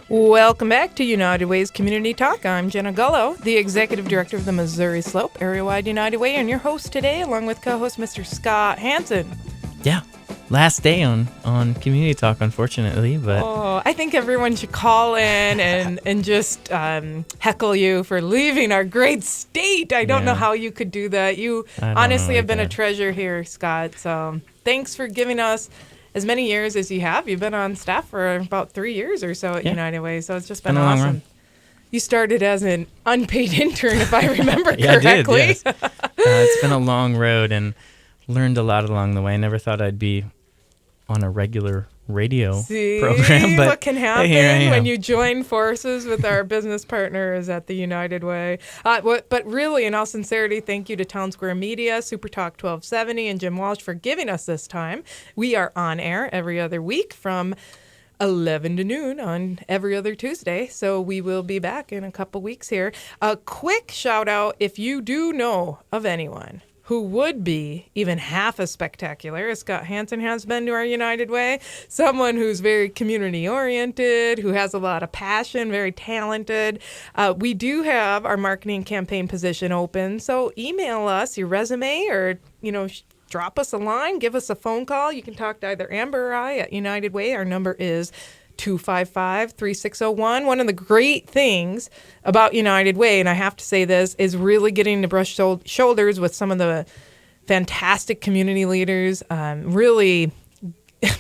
Welcome back to United Way's Community Talk. I'm Jena Gullo, the Executive Director of the Missouri Slope Area-Wide United Way, and your host today, along with co-host Mr. Scott Hansen. Yeah, last day on Community Talk, unfortunately, but I think everyone should call in and just heckle you for leaving our great state. I don't know how you could do that. You honestly have been a treasure here, Scott. So thanks for giving us as many years as you have. You've been on staff for about 3 years or so at United Way, so it's just been awesome. Run. You started as an unpaid intern, if I remember correctly. I did, yes. It's been a long road and learned a lot along the way. I never thought I'd be on a regular radio program. But what can happen when you join forces with our business partners at the United Way. But really, in all sincerity, thank you to Town Square Media, Super Talk 1270, and Jim Walsh for giving us this time. We are on air every other week from 11 to noon on every other Tuesday. So we will be back in a couple weeks here. A quick shout out, if you do know of anyone who would be even half as spectacular as Scott Hansen has been to our United Way, someone who's very community-oriented, who has a lot of passion, very talented. We do have our marketing campaign position open, so email us your resume or, drop us a line, give us a phone call. You can talk to either Amber or I at United Way. Our number is 255-3601. One of the great things about United Way, and I have to say this, is really getting to brush shoulders with some of the fantastic community leaders, really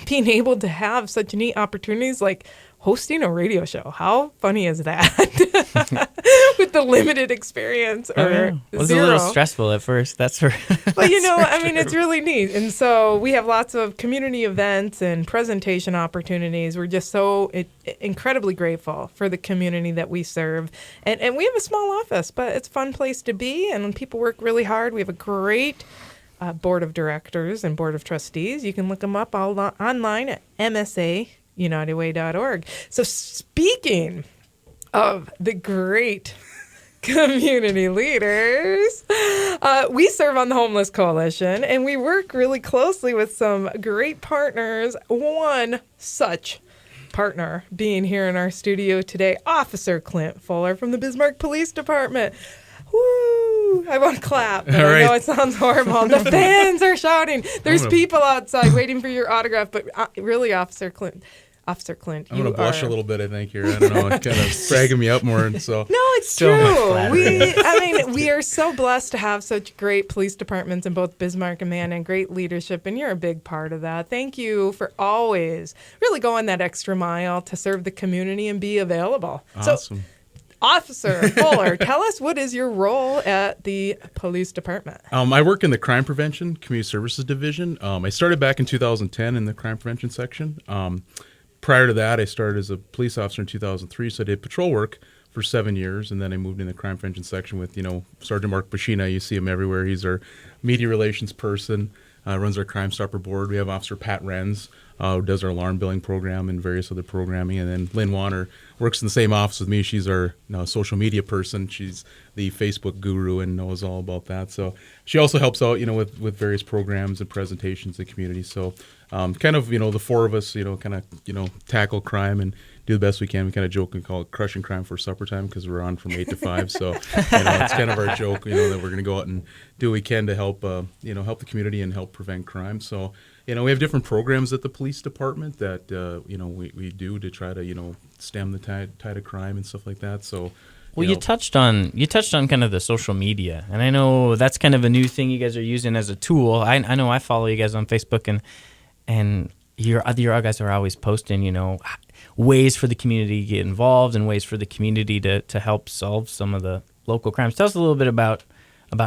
being able to have such neat opportunities like hosting a radio show. How funny is that? With the limited experience or it was zero. a little stressful at first. That's for But it's really neat. And so we have lots of community events and presentation opportunities. We're just so incredibly grateful for the community that we serve. And we have a small office, but it's a fun place to be. And when people work really hard, we have a great board of directors and board of trustees. You can look them up all online at msaunitedway.org. So speaking of the great community leaders, we serve on the Homeless Coalition, and we work really closely with some great partners. One such partner being here in our studio today, Officer Clint Fuller from the Bismarck Police Department. Woo! I want to clap, but I know it sounds horrible. The fans are shouting. There's people outside waiting for your autograph, but really, Officer Clint, I'm going to blush a little bit, I think, here. I don't know. It's kind of bragging me up more. And so. No, it's true. We are so blessed to have such great police departments in both Bismarck and Mann and great leadership, and you're a big part of that. Thank you for always really going that extra mile to serve the community and be available. Awesome. So, Officer Fuller, tell us, what is your role at the police department? I work in the Crime Prevention Community Services Division. I started back in 2010 in the Crime Prevention section. Prior to that, I started as a police officer in 2003, so I did patrol work for 7 years, and then I moved in the crime prevention section with, Sergeant Mark Bashina. You see him everywhere. He's our media relations person, runs our Crime Stopper board. We have Officer Pat Renz, who does our alarm billing program and various other programming, and then Lynn Wanner works in the same office with me. She's our social media person. She's the Facebook guru and knows all about that. So she also helps out, with various programs and presentations in the community. So the four of us, tackle crime and do the best we can. We kind of joke and call it crushing crime for supper time because we're on from 8 to 5. So, it's kind of our joke, that we're going to go out and do what we can to help, help the community and help prevent crime. So, we have different programs at the police department that, we do to try to, stem the tide of crime and stuff like that. So, you touched on kind of the social media, and I know that's kind of a new thing you guys are using as a tool. I know I follow you guys on Facebook, and your guys are always posting, ways for the community to get involved and ways for the community to help solve some of the local crimes. Tell us a little bit about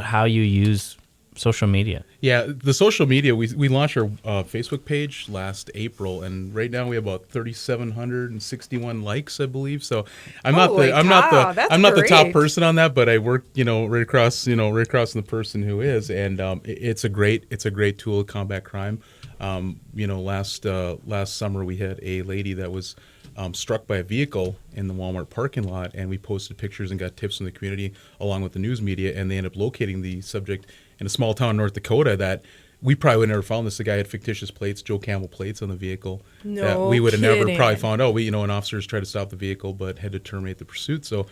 how you use social media. Yeah, the social media, we launched our Facebook page last April, and right now we have about 3,761 likes, I believe. So I'm not the top person on that, but I work right across from the person who is, and it's a great tool to combat crime. Last summer we had a lady that was struck by a vehicle in the Walmart parking lot, and we posted pictures and got tips from the community along with the news media, and they ended up locating the subject in a small town in North Dakota that we probably would have never found this. The guy had fictitious plates, Joe Campbell plates on the vehicle. No that we would have never kidding. probably found out. An officers tried to stop the vehicle, but had to terminate the pursuit. So,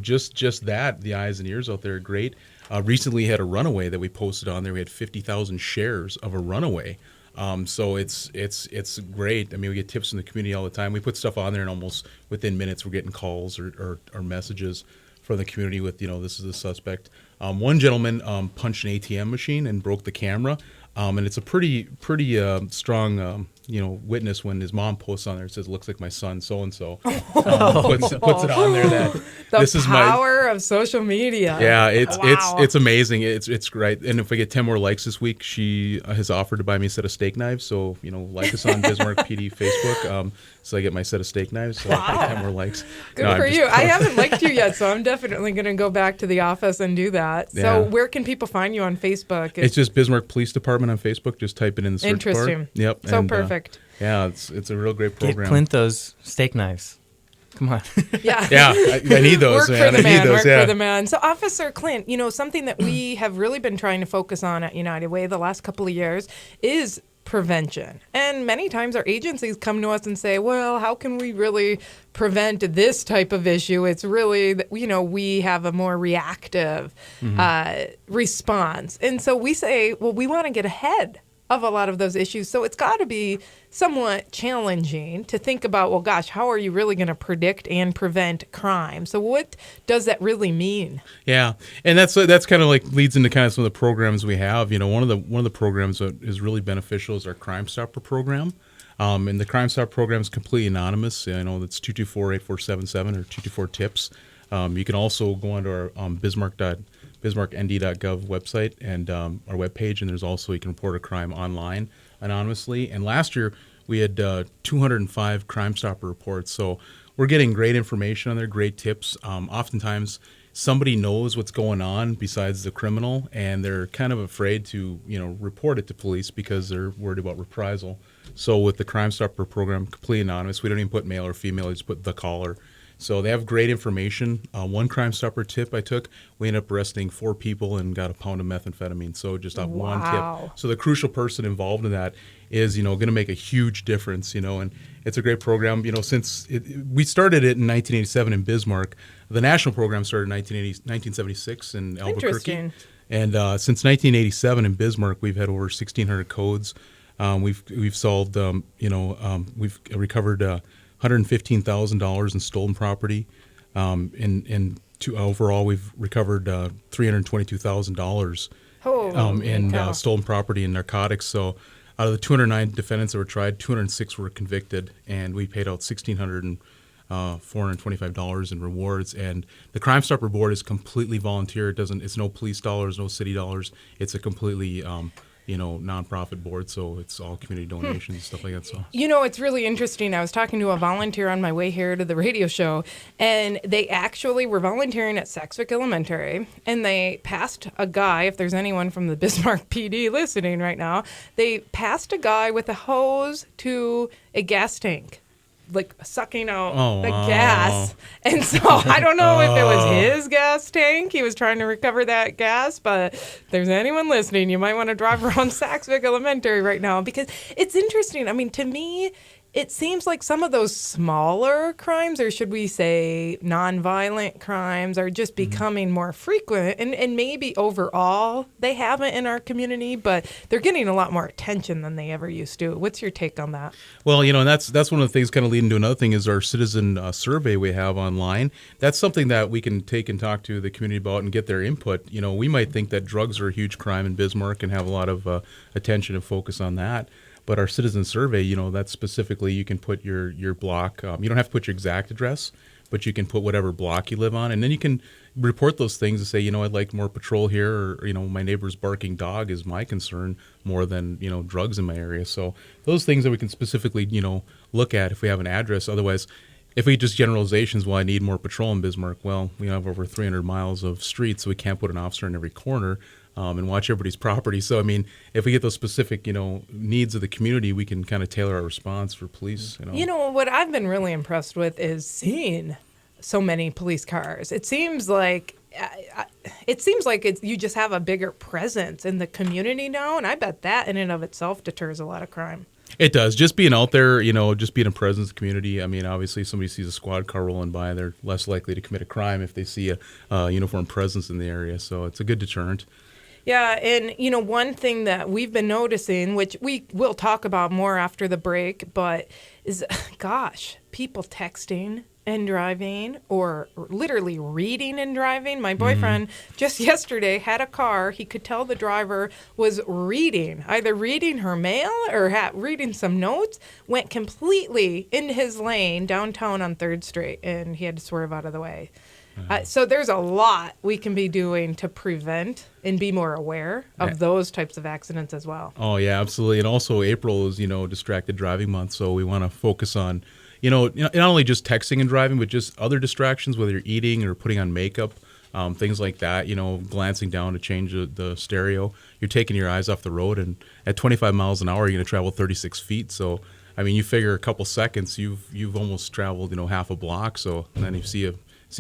just that, the eyes and ears out there are great. Recently had a runaway that we posted on there. We had 50,000 shares of a runaway. So it's great. I mean, we get tips from the community all the time. We put stuff on there, and almost within minutes, we're getting calls or messages from the community with, this is the suspect. One gentleman punched an ATM machine and broke the camera, and it's a pretty strong witness when his mom posts on there. It says, "Looks like my son, so and so." Puts it on there that this is my power of social media. Yeah, Wow. it's amazing. It's great. And if we get 10 more likes this week, she has offered to buy me a set of steak knives. So like us on Bismarck PD Facebook. So I get my set of steak knives. So I get 10 more likes. Good for you. I haven't liked you yet, so I'm definitely going to go back to the office and do that. Yeah. So where can people find you on Facebook? It's just Bismarck Police Department on Facebook. Just type it in the search bar. Interesting. Yep. So and, perfect. Yeah, it's a real great program. Get Clint those steak knives. Come on. Yeah. Yeah, I need those, Work man. for the I man. need those, Work yeah. for the man. So, Officer Clint, something that we have really been trying to focus on at United Way the last couple of years is prevention. And many times our agencies come to us and say, well, how can we really prevent this type of issue? It's really, we have a more reactive response. And so we say, well, we want to get ahead of a lot of those issues. So it's got to be somewhat challenging to think about, well, gosh, how are you really going to predict and prevent crime? So what does that really mean? Yeah, and that's kind of like leads into kind of some of the programs we have. One of the programs that is really beneficial is our Crime Stopper program. And the Crime Stopper program is completely anonymous. That's 224-8477 or 224-TIPS. You can also go onto our bismarcknd.gov website and our webpage, and there's also, you can report a crime online anonymously. And last year we had 205 Crime Stopper reports, so we're getting great information on there, great tips. Oftentimes somebody knows what's going on besides the criminal, and they're kind of afraid to report it to police because they're worried about reprisal. So with the Crime Stopper program, completely anonymous, we don't even put male or female, we just put the caller. So they have great information. One Crime Stopper tip I took, we ended up arresting 4 people and got a pound of methamphetamine. So just that one tip. So the crucial person involved in that is, going to make a huge difference, and it's a great program. Since we started it in 1987 in Bismarck, the national program started in 1976 in Albuquerque. Interesting. And since 1987 in Bismarck, we've had over 1,600 codes. We've solved, we've recovered $115,000 in stolen property. Overall, we've recovered $322,000 in stolen property and narcotics. So out of the 209 defendants that were tried, 206 were convicted, and we paid out $1,425 in rewards. And the Crime Stopper Board is completely volunteer. It's no police dollars, no city dollars. It's a completely nonprofit board, so it's all community donations and stuff like that. So it's really interesting. I was talking to a volunteer on my way here to the radio show, and they actually were volunteering at Saxwick Elementary, and they passed a guy, if there's anyone from the Bismarck PD listening right now, they passed a guy with a hose to a gas tank, like sucking out the gas. And so I don't know if it was his gas tank. He was trying to recover that gas, but if there's anyone listening, you might want to drive around Saxwick Elementary right now, because it's interesting. I mean, to me, it seems like some of those smaller crimes, or should we say nonviolent crimes, are just becoming more frequent. And maybe overall they haven't in our community, but they're getting a lot more attention than they ever used to. What's your take on that? Well, and that's one of the things kind of leading to another thing is our citizen survey we have online. That's something that we can take and talk to the community about and get their input. We might think that drugs are a huge crime in Bismarck and have a lot of attention and focus on that. But our citizen survey, that's specifically, you can put your block. You don't have to put your exact address, but you can put whatever block you live on. And then you can report those things and say, I'd like more patrol here, or, my neighbor's barking dog is my concern more than, drugs in my area. So those things that we can specifically, look at if we have an address. Otherwise, if we just generalizations, well, I need more patrol in Bismarck. Well, we have over 300 miles of streets, so we can't put an officer in every corner. And watch everybody's property. So, I mean, if we get those specific, needs of the community, we can kind of tailor our response for police. What I've been really impressed with is seeing so many police cars. It seems like it seems like you just have a bigger presence in the community now, and I bet that in and of itself deters a lot of crime. It does. Just being out there, just being a presence in the community. I mean, obviously, if somebody sees a squad car rolling by, they're less likely to commit a crime if they see a uniformed presence in the area. So it's a good deterrent. Yeah, and one thing that we've been noticing, which we will talk about more after the break, but is, gosh, people texting and driving, or literally reading and driving. My boyfriend just yesterday had a car. He could tell the driver was reading, either reading her mail or reading some notes, went completely in his lane downtown on 3rd Street, and he had to swerve out of the way. So there's a lot we can be doing to prevent and be more aware of those types of accidents as well. Oh, yeah, absolutely. And also April is, Distracted Driving Month, so we want to focus on, not only just texting and driving, but just other distractions, whether you're eating or putting on makeup, things like that, glancing down to change the stereo. You're taking your eyes off the road, and at 25 miles an hour, you're going to travel 36 feet. So, I mean, you figure a couple seconds, you've almost traveled, half a block. So, and then you see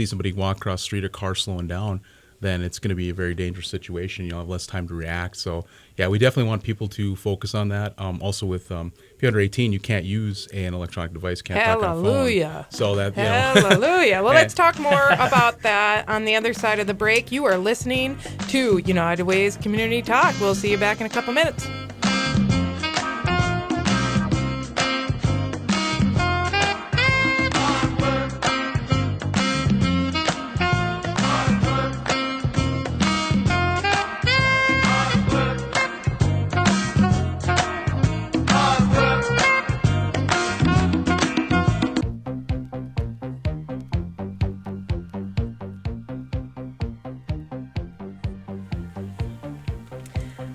somebody walk across the street, a car slowing down, then it's going to be a very dangerous situation. You'll have less time to react. So, yeah, we definitely want people to focus on that. Also, with if you're under 18, you can't use an electronic device, can't talk on a phone. Hallelujah. So that, Hallelujah. Well, let's talk more about that on the other side of the break. You are listening to United Way's Community Talk. We'll see you back in a couple minutes.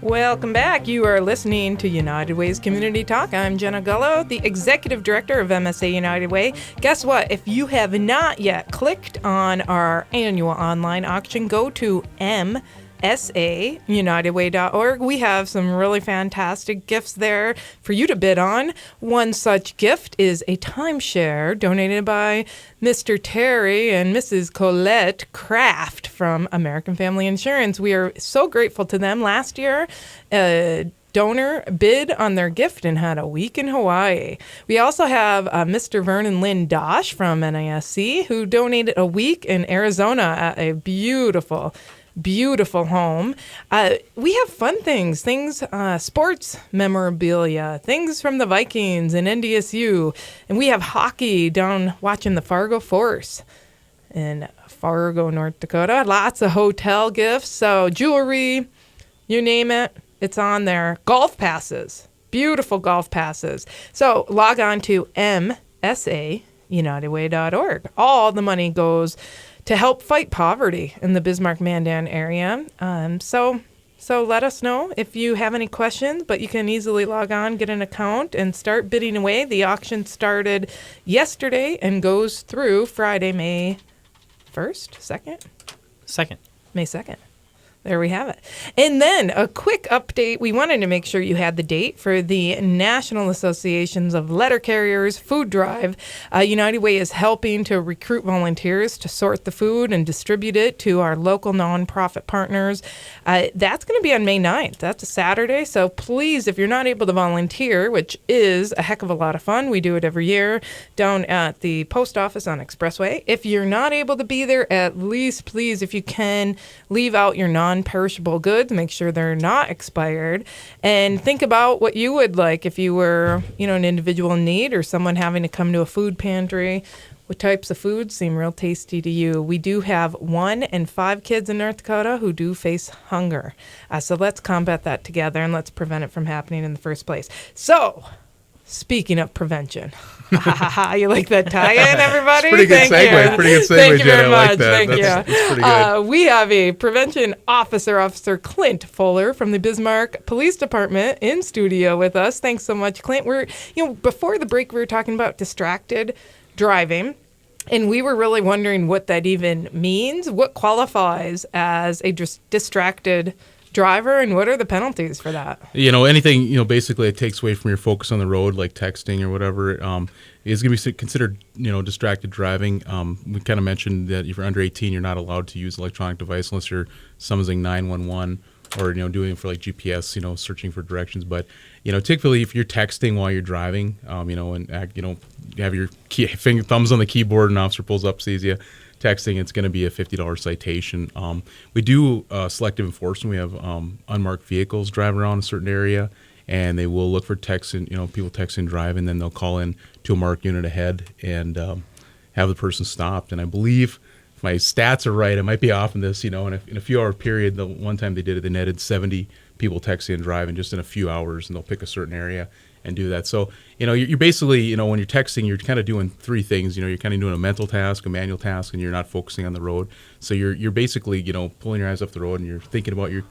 Welcome back. You are listening to United Way's Community Talk. I'm Jena Gullo, the Executive Director of MSA United Way. Guess what? If you have not yet clicked on our annual online auction, go to MSAUnitedWay.org. We have some really fantastic gifts there for you to bid on. One such gift is a timeshare donated by Mr. Terry and Mrs. Colette Kraft from American Family Insurance. We are so grateful to them. Last year, a donor bid on their gift and had a week in Hawaii. We also have Mr. Vernon Lynn Dosh from NISC, who donated a week in Arizona at a beautiful home. We have fun things, sports memorabilia, things from the Vikings and NDSU. And we have hockey down watching the Fargo Force in Fargo, North Dakota. Lots of hotel gifts. So jewelry, you name it, it's on there. Golf passes, beautiful golf passes. So log on to MSAUnitedWay.org. All the money goes to help fight poverty in the Bismarck-Mandan area. So let us know if you have any questions, but you can easily log on, get an account, and start bidding away. The auction started yesterday and goes through Friday, May 1st, 2nd? 2nd. May 2nd. There we have it. And then a quick update. We wanted to make sure you had the date for the National Associations of Letter Carriers Food Drive. United Way is helping to recruit volunteers to sort the food and distribute it to our local nonprofit partners. That's going to be on May 9th. That's a Saturday. So please, if you're not able to volunteer, which is a heck of a lot of fun, we do it every year down at the post office on Expressway. If you're not able to be there, at least please, if you can, leave out your non-perishable goods, make sure they're not expired, and think about what you would like if you were, an individual in need or someone having to come to a food pantry. What types of foods seem real tasty to you? We do have 1 in 5 kids in North Dakota who do face hunger. So let's combat that together and let's prevent it from happening in the first place. So, speaking of prevention. You like that tie-in, everybody? Pretty good segue. Pretty good segue, Thank you Jen. very I much. like that. Thank you. That's pretty good. We have a prevention officer, Officer Clint Fuller from the Bismarck Police Department in studio with us. Thanks so much, Clint. Before the break, we were talking about distracted driving, and we were really wondering what that even means. What qualifies as a distracted driver, and what are the penalties for that? Anything, basically it takes away from your focus on the road, like texting or whatever, is going to be considered, distracted driving. We kind of mentioned that if you're under 18, you're not allowed to use an electronic device unless you're summoning 911 or, doing it for like GPS, searching for directions. But, typically if you're texting while you're driving, and you have your thumbs on the keyboard and an officer pulls up, sees you texting, it's going to be a $50 citation. We do selective enforcement. We have unmarked vehicles driving around a certain area, and they will look for texting, people texting drive, and then they'll call in to a marked unit ahead and have the person stopped. And I believe, if my stats are right, I might be off in this, in a few hour period, the one time they did it, they netted 70 people texting and driving just in a few hours, and they'll pick a certain area and do that. So, you're basically, when you're texting, you're kind of doing three things. You're kind of doing a mental task, a manual task, and you're not focusing on the road. So you're basically, pulling your eyes off the road, and you're thinking about your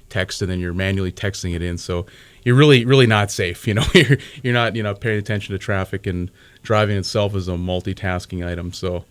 text, and then you're manually texting it in. So you're really not safe. You're not paying attention to traffic, and driving itself is a multitasking item. So,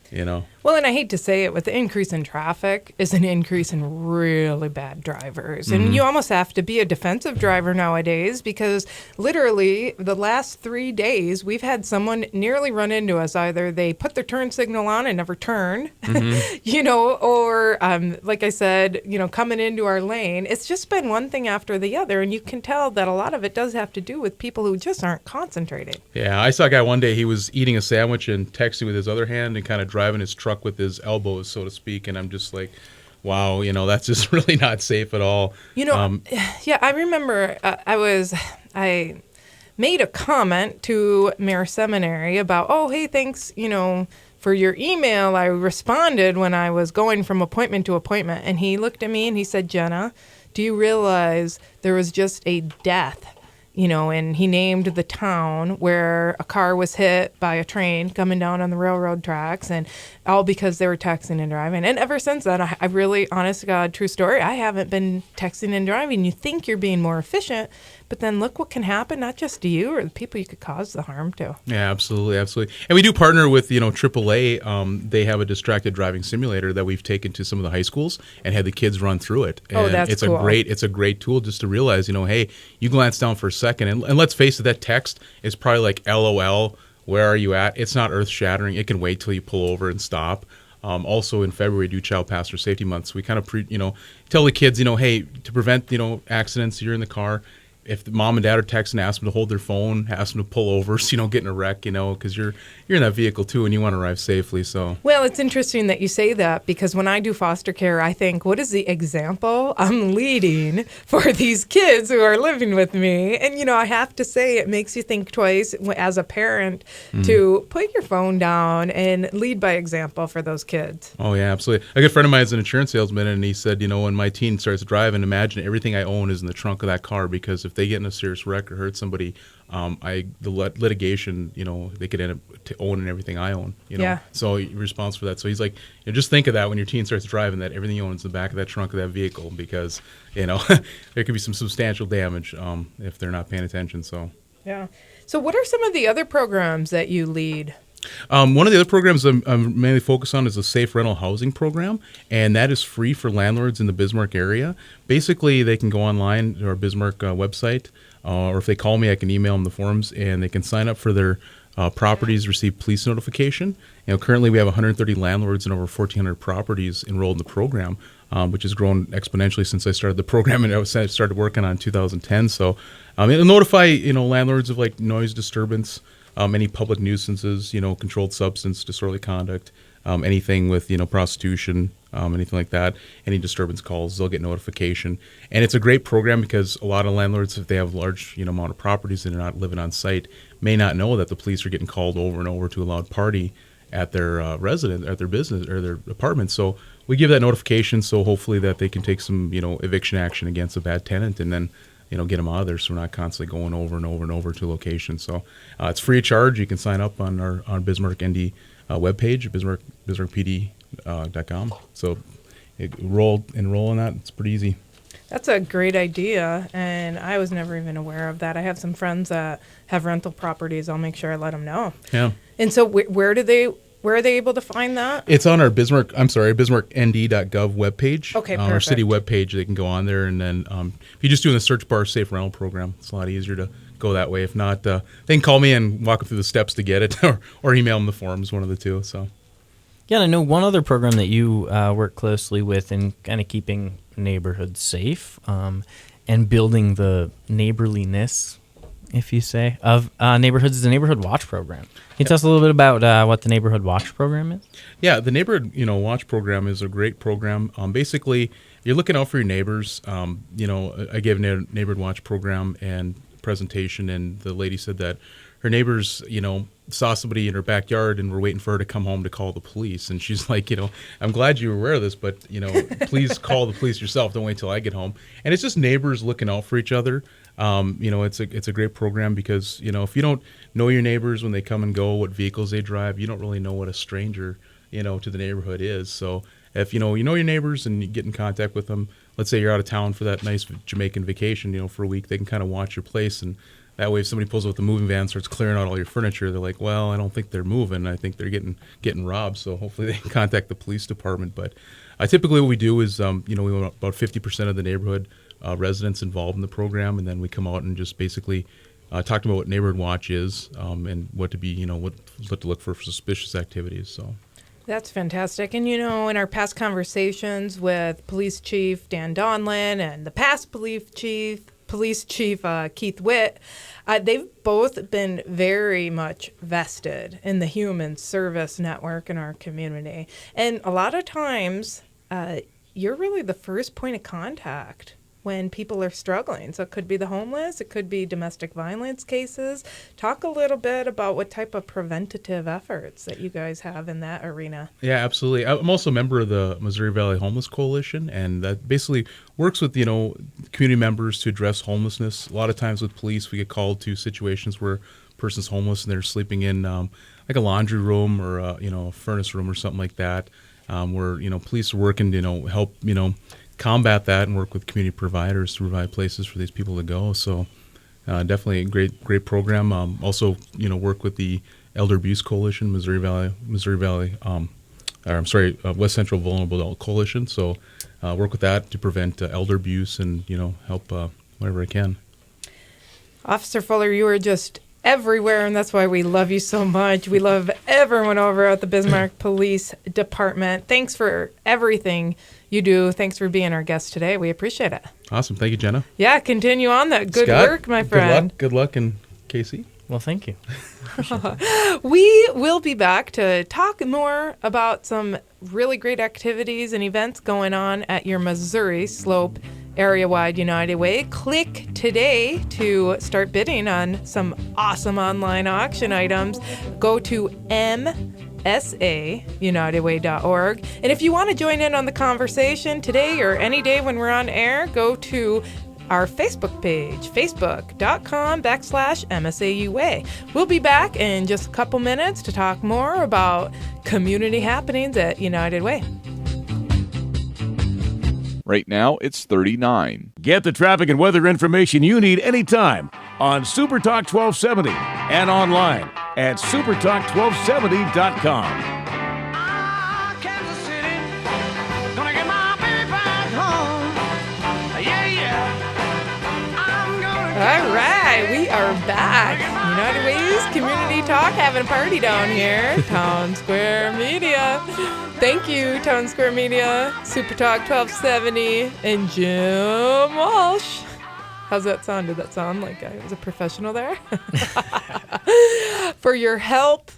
Well, and I hate to say it, with the increase in traffic is an increase in really bad drivers. And you almost have to be a defensive driver nowadays, because literally the last 3 days we've had someone nearly run into us. Either they put their turn signal on and never turn, or like I said, coming into our lane. It's just been one thing after the other. And you can tell that a lot of it does have to do with people who just aren't concentrating. Yeah, I saw a guy one day, he was eating a sandwich and texting with his other hand and kind of driving his truck with his elbows, so to speak, and I'm just like, wow, that's just really not safe at all. Yeah, I remember I made a comment to Mayor Seminary about, oh, hey, thanks, for your email. I responded when I was going from appointment to appointment, and he looked at me and he said, Jena, do you realize there was just a death? And he named the town where a car was hit by a train coming down on the railroad tracks, and all because they were texting and driving. And ever since then, I really, honest to God, true story, I haven't been texting and driving. You think you're being more efficient, but then look what can happen, not just to you or the people you could cause the harm to. Yeah, absolutely. And we do partner with, AAA. They have a distracted driving simulator that we've taken to some of the high schools and had the kids run through it. And that's cool. It's a great tool just to realize, hey, you glance down for a second, and let's face it, that text is probably like LOL, where are you at? It's not earth-shattering. It can wait till you pull over and stop. Also in February, we do Child Passenger Safety Month. So we kind of tell the kids, hey, to prevent, accidents, you're in the car. If the mom and dad are texting, ask them to hold their phone, ask them to pull over so you don't get in a wreck, because you're in that vehicle too and you want to arrive safely. So, well, it's interesting that you say that, because when I do foster care, I think, what is the example I'm leading for these kids who are living with me? And, I have to say, it makes you think twice as a parent to put your phone down and lead by example for those kids. Oh, yeah, absolutely. A good friend of mine is an insurance salesman, and he said, when my teen starts driving, imagine everything I own is in the trunk of that car, because if they get in a serious wreck or hurt somebody, the litigation, they could end up owning everything I own. Yeah. So you're responsible for that. So he's like, just think of that when your teen starts driving, that everything you own is in the back of that trunk of that vehicle, because there could be some substantial damage if they're not paying attention. So yeah. So what are some of the other programs that you lead? One of the other programs I'm mainly focused on is a safe rental housing program, and that is free for landlords in the Bismarck area. Basically, they can go online to our Bismarck website, or if they call me, I can email them the forms, and they can sign up for their properties, receive police notification. Currently we have 130 landlords and over 1,400 properties enrolled in the program, which has grown exponentially since I started the program, and I started working on in 2010. So it'll notify landlords of like noise disturbance, any public nuisances, controlled substance, disorderly conduct, anything with, prostitution, anything like that, any disturbance calls, they'll get notification. And it's a great program because a lot of landlords, if they have large, amount of properties and they're not living on site, may not know that the police are getting called over and over to a loud party at their residence, at their business or their apartment. So we give that notification, so hopefully that they can take some, eviction action against a bad tenant, and then get them out of there, so we're not constantly going over and over and over to locations. So it's free of charge. You can sign up on our Bismarck ND webpage, bismarckpd.com. So enroll in that. It's pretty easy. That's a great idea, and I was never even aware of that. I have some friends that have rental properties. I'll make sure I let them know. Yeah. And so where do they Where are they able to find that? It's on our bismarcknd.gov webpage. Okay, our perfect. city webpage. They can go on there, and then if you just do in the search bar safe rental program, it's a lot easier to go that way. If not, they can call me and walk them through the steps to get it, or email them the forms, one of the two. So. Yeah, I know one other program that you work closely with in kind of keeping neighborhoods safe and building the neighborliness, if you say, of neighborhoods is the Neighborhood Watch Program. Can you tell us a little bit about what the Neighborhood Watch Program is? Yeah, the Neighborhood Watch Program is a great program. Basically, you're looking out for your neighbors. I gave a Neighborhood Watch Program and presentation, and the lady said that her neighbors, saw somebody in her backyard and were waiting for her to come home to call the police. And she's like, I'm glad you were aware of this, but, please call the police yourself. Don't wait till I get home. And it's just neighbors looking out for each other. It's a great program because, if you don't know your neighbors when they come and go, what vehicles they drive, you don't really know what a stranger, to the neighborhood is. So if, you know your neighbors and you get in contact with them, let's say you're out of town for that nice Jamaican vacation, for a week, they can kind of watch your place. And that way, if somebody pulls up with the moving van and starts clearing out all your furniture, they're like, well, I don't think they're moving. I think they're getting robbed. So hopefully they can contact the police department. But typically what we do is, we want about 50% of the neighborhood residents involved in the program. And then we come out and just basically talk to them about what Neighborhood Watch is and what to be, what to look for suspicious activities. So. That's fantastic. And, in our past conversations with Police Chief Dan Donlin and the past Police Chief Keith Witt, they've both been very much vested in the human service network in our community. And a lot of times, you're really the first point of contact when people are struggling. So it could be the homeless, it could be domestic violence cases. Talk a little bit about what type of preventative efforts that you guys have in that arena. Yeah, absolutely. I'm also a member of the Missouri Valley Homeless Coalition, and that basically works with, community members to address homelessness. A lot of times with police, we get called to situations where a person's homeless and they're sleeping in like a laundry room or a furnace room or something like that, where, police are working to, help, combat that and work with community providers to provide places for these people to go. So definitely a great program. Also, work with the Elder Abuse Coalition, West Central Vulnerable Adult Coalition. So work with that to prevent elder abuse and, help whatever I can. Officer Fuller, you are just everywhere, and that's why we love you so much. We love everyone over at the Bismarck Police Department. Thanks for everything you do. Thanks for being our guest today. We appreciate it. Awesome. Thank you, Jenna. Yeah, continue on that good Scott, work, my friend. Good luck, and Casey. Well, thank you. We will be back to talk more about some really great activities and events going on at your Missouri Slope area-wide United Way. Click today to start bidding on some awesome online auction items. Go to msaunitedway.org. And if you want to join in on the conversation today or any day when we're on air, go to our Facebook page, facebook.com/MSAUA. We'll be back in just a couple minutes to talk more about community happenings at United Way. Right now, it's 39. Get the traffic and weather information you need anytime on Super Talk 1270 and online at supertalk1270.com. All right, we are back. United Way's Community Talk, having a party down here. Town Square Media. Thank you, Town Square Media, Super Talk 1270, and Jim Walsh. How's that sound? Did that sound like I was a professional there? For your help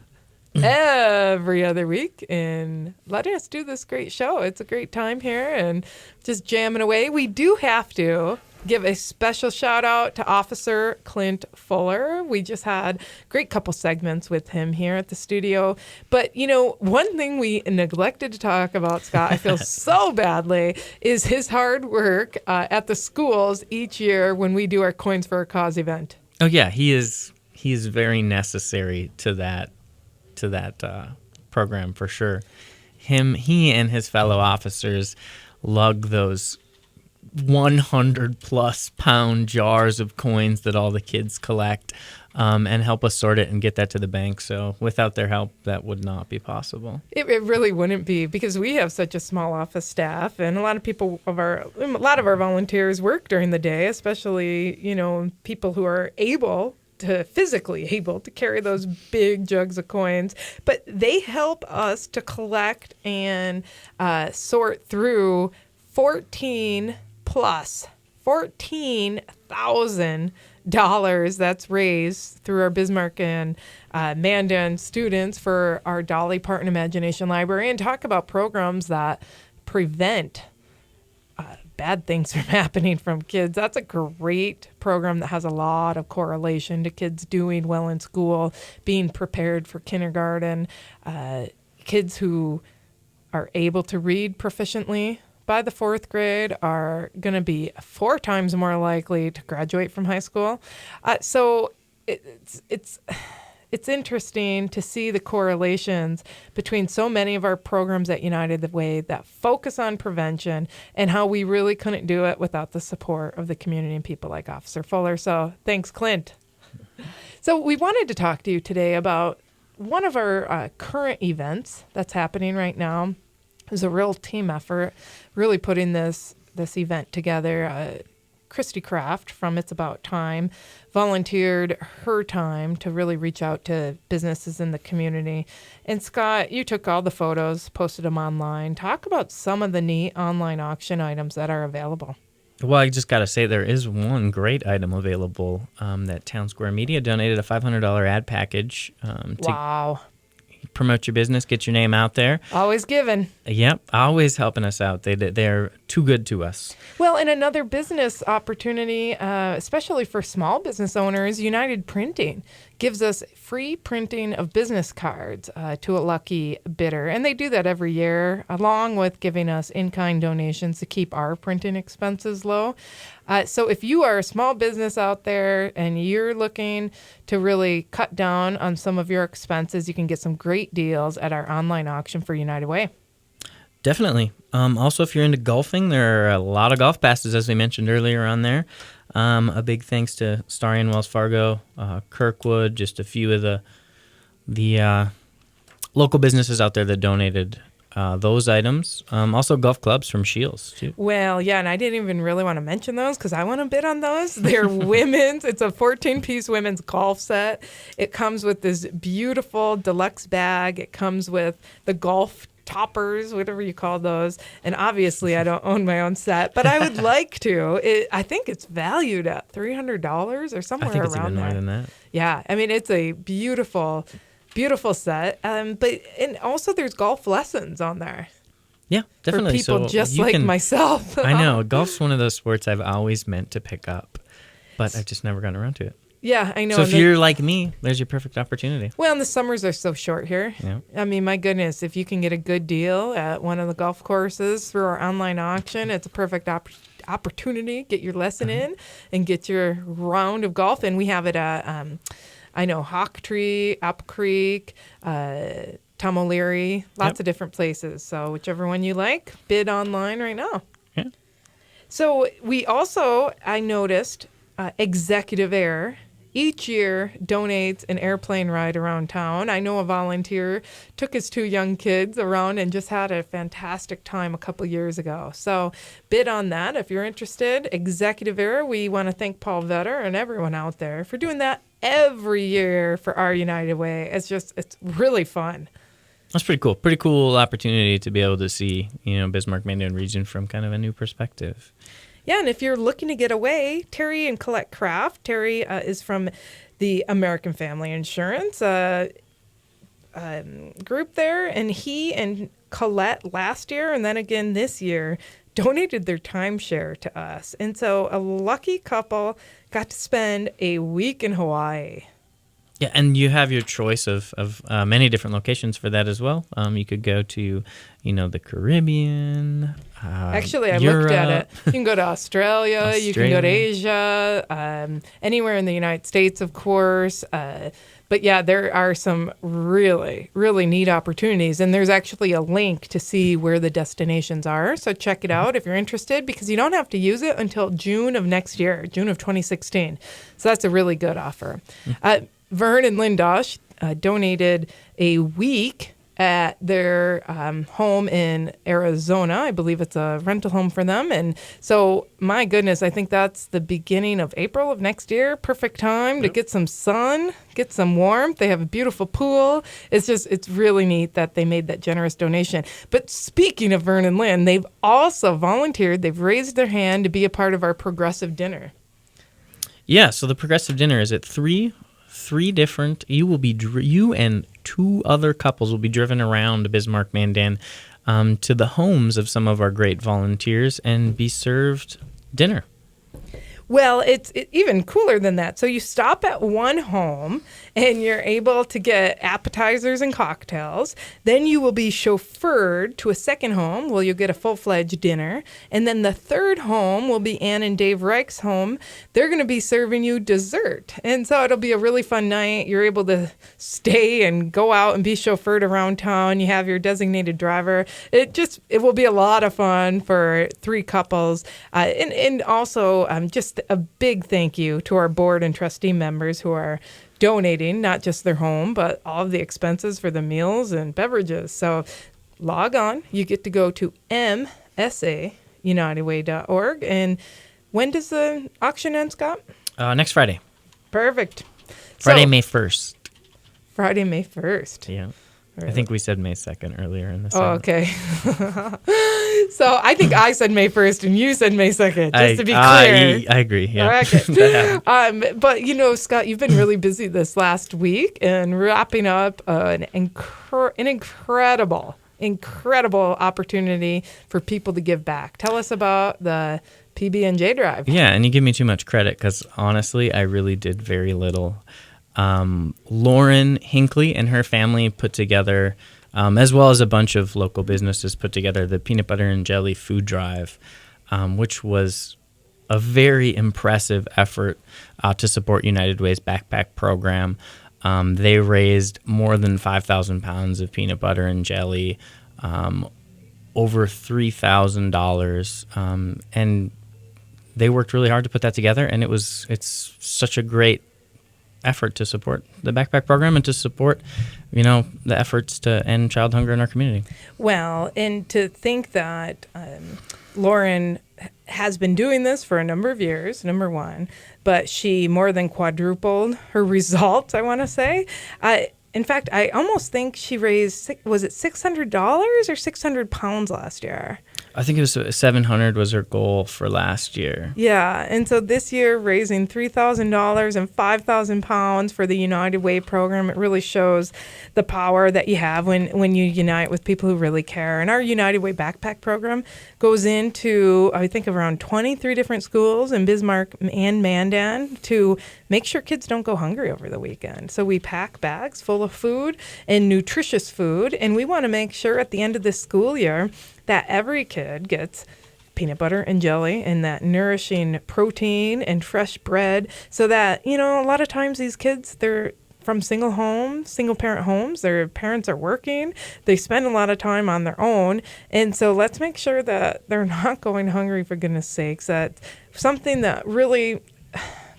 every other week in letting us do this great show. It's a great time here and just jamming away. We do have to give a special shout out to Officer Clint Fuller. We just had a great couple segments with him here at the studio. But, one thing we neglected to talk about, Scott, I feel so badly, is his hard work at the schools each year when we do our Coins for a Cause event. Oh, yeah, he is very necessary to that program for sure. He and his fellow officers lug those 100 plus pound jars of coins that all the kids collect, and help us sort it and get that to the bank. So without their help, that would not be possible. It really wouldn't be, because we have such a small office staff, and a lot of our volunteers work during the day, especially, people who are physically able to carry those big jugs of coins. But they help us to collect and sort through $14,000 that's raised through our Bismarck and Mandan students for our Dolly Parton Imagination Library, and talk about programs that prevent bad things from happening from kids. That's a great program that has a lot of correlation to kids doing well in school, being prepared for kindergarten, kids who are able to read proficiently by the 4th grade are going to be 4 times more likely to graduate from high school. So it's interesting to see the correlations between so many of our programs at United Way that focus on prevention, and how we really couldn't do it without the support of the community and people like Officer Fuller. So thanks, Clint. So we wanted to talk to you today about one of our current events that's happening right now. It's a real team effort, really putting this event together. Christy Kraft from It's About Time volunteered her time to really reach out to businesses in the community. And Scott, you took all the photos, posted them online. Talk about some of the neat online auction items that are available. Well, I just got to say there is one great item available that Town Square Media donated, a $500 ad package Wow. promote your business, get your name out there. Always giving. Yep, always helping us out. They're too good to us. Well, and another business opportunity, especially for small business owners, United Printing gives us free printing of business cards to a lucky bidder. And they do that every year, along with giving us in-kind donations to keep our printing expenses low. So if you are a small business out there and you're looking to really cut down on some of your expenses, you can get some great deals at our online auction for United Way. Definitely. Also, if you're into golfing, there are a lot of golf passes, as we mentioned earlier on there. A big thanks to Starion, Wells Fargo, Kirkwood, just a few of the local businesses out there that donated those items. Also golf clubs from Shields, too. Well, yeah, and I didn't even really want to mention those because I want to bid on those. They're women's. It's a 14-piece women's golf set. It comes with this beautiful deluxe bag. It comes with the golf toppers, whatever you call those. And obviously, I don't own my own set, but I would like to. I think it's valued at $300 or somewhere around there. I think it's even more than that. Yeah, I mean, it's a beautiful set. And also there's golf lessons on there. Yeah, definitely. For people just like myself. I know. Golf's one of those sports I've always meant to pick up, but I've just never gotten around to it. Yeah, I know. So if you're like me, there's your perfect opportunity. Well, and the summers are so short here. Yeah. I mean, my goodness, if you can get a good deal at one of the golf courses through our online auction, it's a perfect opportunity. Get your lesson in and get your round of golf. And we have it at, Hawk Tree, Apple Creek, Tom O'Leary, lots of different places. So whichever one you like, bid online right now. Yeah. So we also, I noticed, Executive Air each year donates an airplane ride around town. I know a volunteer took his 2 young kids around and just had a fantastic time a couple years ago. So bid on that if you're interested. Executive Air, we want to thank Paul Vetter and everyone out there for doing that every year for our United Way. It's really fun. That's pretty cool. Pretty cool opportunity to be able to see, Bismarck Mandan region from kind of a new perspective. Yeah, and if you're looking to get away, Terry and Colette Kraft. Terry is from the American Family Insurance group there, and he and Colette last year and then again this year donated their timeshare to us. And so a lucky couple got to spend a week in Hawaii. Yeah, and you have your choice of many different locations for that as well. You could go to, the Caribbean. Actually, I Europe. looked at it. You can go to Australia. You can go to Asia, anywhere in the United States, of course. But yeah, there are some really, really neat opportunities. And there's actually a link to see where the destinations are. So check it out if you're interested, because you don't have to use it until June of next year, June of 2016. So that's a really good offer. Vern and Lindosh donated a week at their home in Arizona. I believe it's a rental home for them. And so, my goodness, I think that's the beginning of April of next year. Perfect time to get some sun, get some warmth. They have a beautiful pool. It's really neat that they made that generous donation. But speaking of Vern and Lynn, they've also volunteered. They've raised their hand to be a part of our progressive dinner. Yeah, so the progressive dinner is at three different. You and two other couples will be driven around Bismarck, Mandan, to the homes of some of our great volunteers and be served dinner. Well, it's even cooler than that. So you stop at one home and you're able to get appetizers and cocktails. Then you will be chauffeured to a second home where you'll get a full-fledged dinner. And then the third home will be Ann and Dave Reich's home. They're going to be serving you dessert. And so it'll be a really fun night. You're able to stay and go out and be chauffeured around town. You have your designated driver. It will be a lot of fun for three couples. And also just a big thank you to our board and trustee members who are donating not just their home, but all of the expenses for the meals and beverages. So log on. You get to go to msaunitedway.org. And when does the auction end, Scott? Next Friday. Perfect. Friday, May 1st. Friday, May 1st. Yeah. I think we said May 2nd earlier in the segment. Oh, okay. So I think I said May 1st and you said May 2nd, just to be clear. I agree, yeah. Okay. But, Scott, you've been really busy this last week and wrapping up an incredible opportunity for people to give back. Tell us about the PB&J Drive. Yeah, and you give me too much credit because, honestly, I really did very little. Lauren Hinckley and her family put together, as well as a bunch of local businesses, put together the Peanut Butter and Jelly Food Drive, which was a very impressive effort to support United Way's backpack program. They raised more than 5,000 pounds of peanut butter and jelly, over $3,000, and they worked really hard to put that together, and it's such a great effort to support the backpack program and to support, the efforts to end child hunger in our community. Well, and to think that Lauren has been doing this for a number of years, number one, but she more than quadrupled her results, I want to say. In fact, I almost think she raised, was it $600 or 600 pounds last year? I think it was 700 was her goal for last year. Yeah, and so this year raising $3,000 and 5,000 pounds for the United Way program, it really shows the power that you have when you unite with people who really care. And our United Way backpack program goes into, I think, around 23 different schools in Bismarck and Mandan to make sure kids don't go hungry over the weekend. So we pack bags full of food and nutritious food, and we want to make sure at the end of this school year that every kid gets peanut butter and jelly and that nourishing protein and fresh bread, so that, a lot of times these kids, they're from single parent homes, their parents are working, they spend a lot of time on their own, and so let's make sure that they're not going hungry, for goodness sakes. That's something that really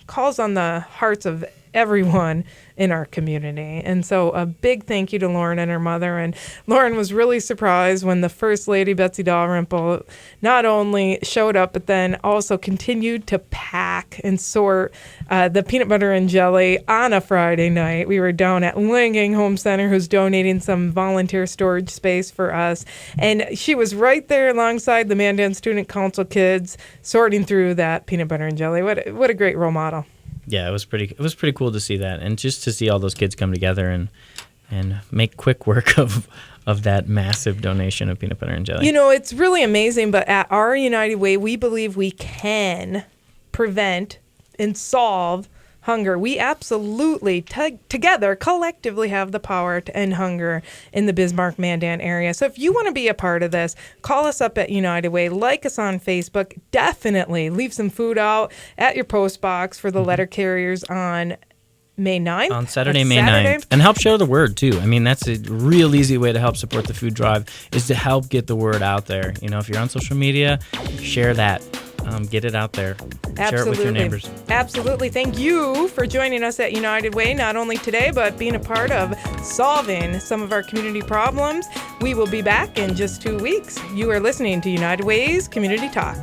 calls on the hearts of everyone in our community. And so a big thank you to Lauren and her mother. And Lauren was really surprised when the First Lady, Betsy Dalrymple, not only showed up, but then also continued to pack and sort the peanut butter and jelly on a Friday night. We were down at Langing Home Center, who's donating some volunteer storage space for us. And she was right there alongside the Mandan Student Council kids sorting through that peanut butter and jelly. What a great role model. Yeah, it was pretty cool to see that, and just to see all those kids come together and make quick work of that massive donation of peanut butter and jelly. It's really amazing, but at our United Way, we believe we can prevent and solve hunger. We absolutely, together, collectively have the power to end hunger in the Bismarck-Mandan area. So if you want to be a part of this, call us up at United Way, like us on Facebook, definitely leave some food out at your post box for the letter carriers on May 9th. On Saturday, May 9th. And help share the word, too. I mean, that's a real easy way to help support the food drive, is to help get the word out there. You know, if you're on social media, share that. Get it out there. Absolutely. Share it with your neighbors. Absolutely. Thank you for joining us at United Way, not only today, but being a part of solving some of our community problems. We will be back in just 2 weeks. You are listening to United Way's Community Talk.